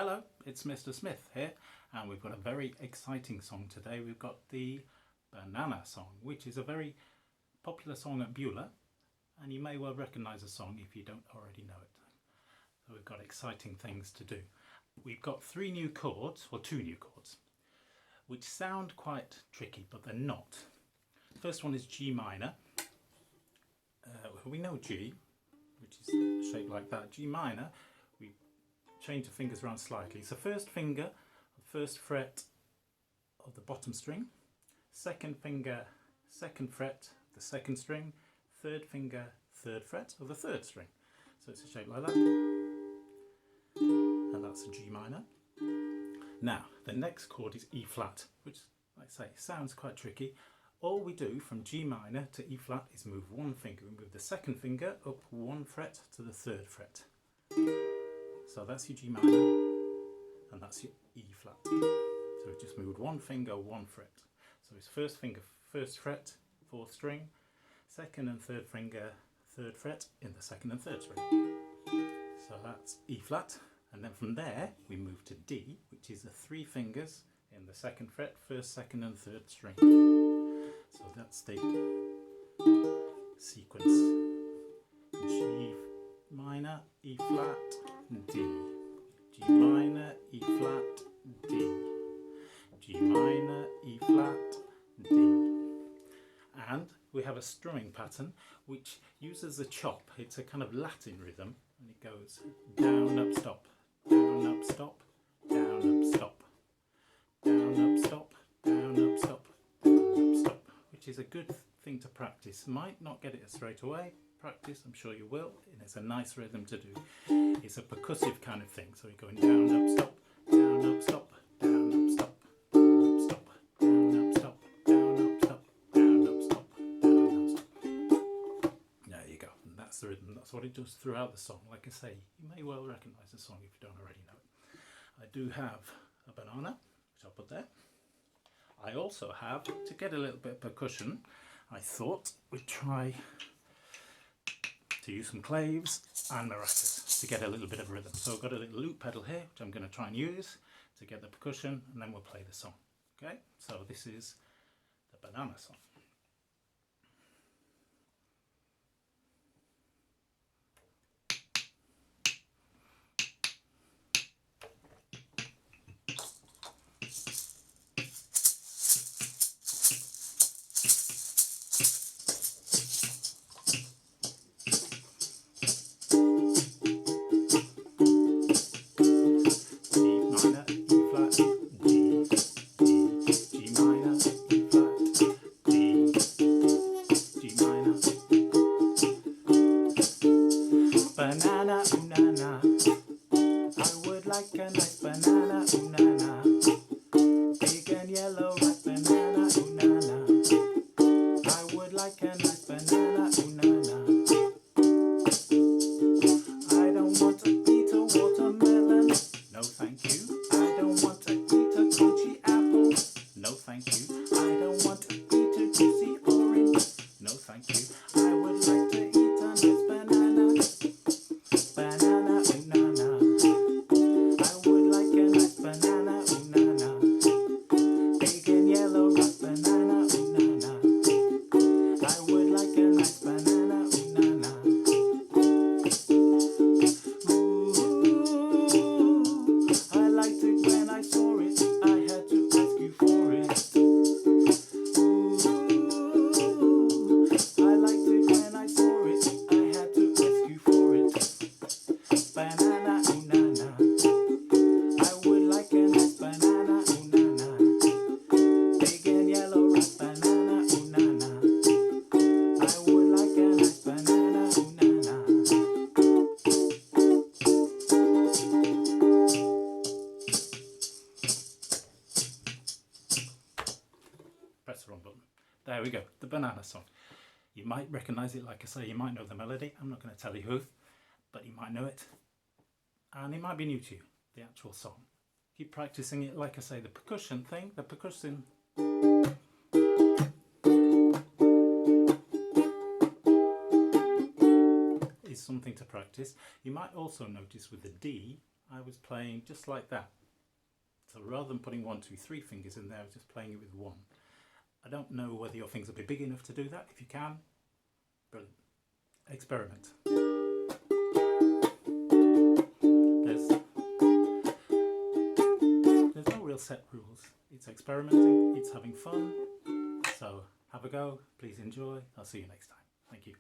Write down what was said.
Hello, it's Mr. Smith here, and we've got a very exciting song today. We've got the Banana Song, which is a very popular song at Beulah, and you may well recognise the song if you don't already know it. So we've got exciting things to do. We've got two new chords, which sound quite tricky, but they're not. The first one is G minor. We know G, which is shaped like that. G minor, we change the fingers around slightly. So first finger, first fret of the bottom string, second finger, second fret, the second string, third finger, third fret of the third string. So it's a shape like that, and that's a G minor. Now the next chord is E flat, which, like I say, sounds quite tricky. All we do from G minor to E flat is move one finger. We move the second finger up one fret to the third fret. So that's your G minor, and that's your E flat. So we just moved one finger, one fret. So it's first finger, first fret, fourth string, second and third finger, third fret in the second and third string. So that's E flat, and then from there we move to D, which is the three fingers in the second fret, first, second and third string. So that's the sequence: G minor, E flat, D, G minor, E flat, D, G minor, E flat, D. And we have a strumming pattern which uses a chop. It's a kind of Latin rhythm, and it goes down, up, stop, down, up, stop, down, up, stop, down, up, stop, down, up, stop, down, up, stop, which is a good thing to practice. Might not get it straight away. Practice, I'm sure you will, and it's a nice rhythm to do. It's a percussive kind of thing, so you're going down, up, stop, down, up, stop, down, up, stop, down, up, stop, down, up, stop, down, up, stop, down, up, stop, down, up, stop. There you go, and that's the rhythm. That's what it does throughout the song. Like I say, you may well recognise the song if you don't already know it. I do have a banana, which I'll put there. I also have, to get a little bit of percussion, I thought we'd try to use some claves and maracas to get a little bit of rhythm. So I've got a little loop pedal here, which I'm going to try and use to get the percussion, and then we'll play the song. Okay, so this is the Banana Song. Banana, ooh na na, I would like a nice banana, ooh na na, big and yellow ripe banana, ooh na na, I would like a nice banana, ooh na na. I don't want to eat a watermelon, no thank you. I don't want to eat a crunchy apple, no thank you. I don't want to eat a juicy orange, no thank you. I would like to eat a nice banana. Banana, ooh na na, I would like a nice banana, ooh na na, big and yellow ripe banana, ooh na na, I would like a nice banana, ooh na na. Ooh, I liked it when I saw it, I had to ask you for it. Ooh, I liked it when I saw it, I had to ask you for it. Banana, ooh na na, I would like a nice banana, ooh na na, big and yellow ripe banana, ooh na na, I would like a nice banana, ooh na na. Press the wrong button. There we go, the Banana Song. You might recognise it, like I say, you might know the melody. I'm not going to tell you who, but you might know it. And it might be new to you, the actual song. Keep practicing it. Like I say, the percussion thing, the percussion is something to practice. You might also notice with the D, I was playing just like that. So rather than putting 1, 2, 3 fingers in there, I was just playing it with 1. I don't know whether your fingers will be big enough to do that. If you can, brilliant. Experiment. There's no real set rules. It's experimenting, it's having fun. So have a go, please enjoy. I'll see you next time. Thank you.